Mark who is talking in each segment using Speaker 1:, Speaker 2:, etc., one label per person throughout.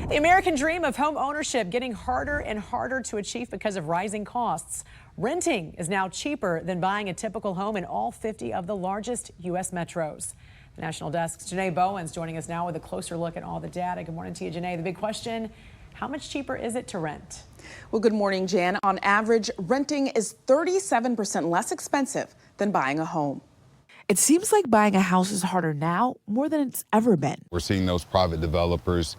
Speaker 1: The American dream of home ownership getting harder and harder to achieve because of rising costs. Renting is now cheaper than buying a typical home in all 50 of the largest U.S. metros. The National Desk's Janae Bowen's joining us now with a closer look at all the data. Good morning to you, Janae. The big question, how much cheaper is it to rent?
Speaker 2: Well, good morning, Jan. On average, renting is 37% less expensive than buying a home.
Speaker 3: It seems like buying a house is harder now more than it's ever been.
Speaker 4: We're seeing those private developers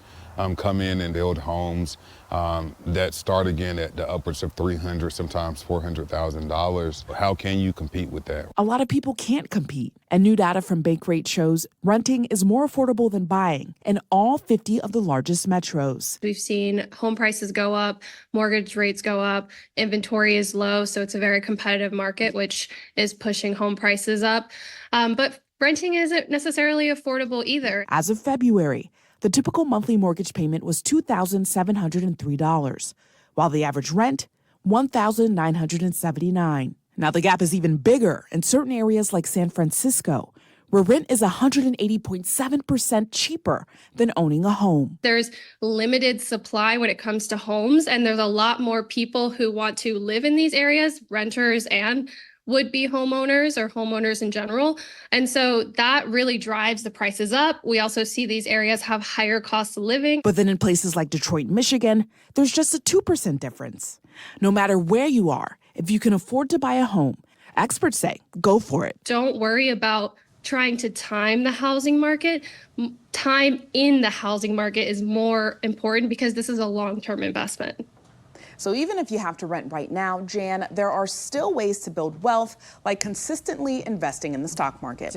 Speaker 4: come in and build homes that start again at the upwards of $300,000, sometimes $400,000. How can you compete with that?
Speaker 3: A lot of people can't compete. And new data from Bankrate shows renting is more affordable than buying in all 50 of the largest metros.
Speaker 5: We've seen home prices go up, mortgage rates go up, inventory is low, so it's a very competitive market, which is pushing home prices up. But renting isn't necessarily affordable either.
Speaker 3: As of February, the typical monthly mortgage payment was $2,703, while the average rent, $1,979. Now the gap is even bigger in certain areas like San Francisco, where rent is 180.7% cheaper than owning a home.
Speaker 5: There's limited supply when it comes to homes, and there's a lot more people who want to live in these areas, renters and would-be homeowners or homeowners in general. And so that really drives the prices up. We also see these areas have higher costs of living.
Speaker 3: But then in places like Detroit, Michigan, there's just a 2% difference. No matter where you are, if you can afford to buy a home, experts say go for it.
Speaker 5: Don't worry about trying to time the housing market. Time in the housing market is more important because this is a long-term investment.
Speaker 2: So even if you have to rent right now, Jan, there are still ways to build wealth, like consistently investing in the stock market.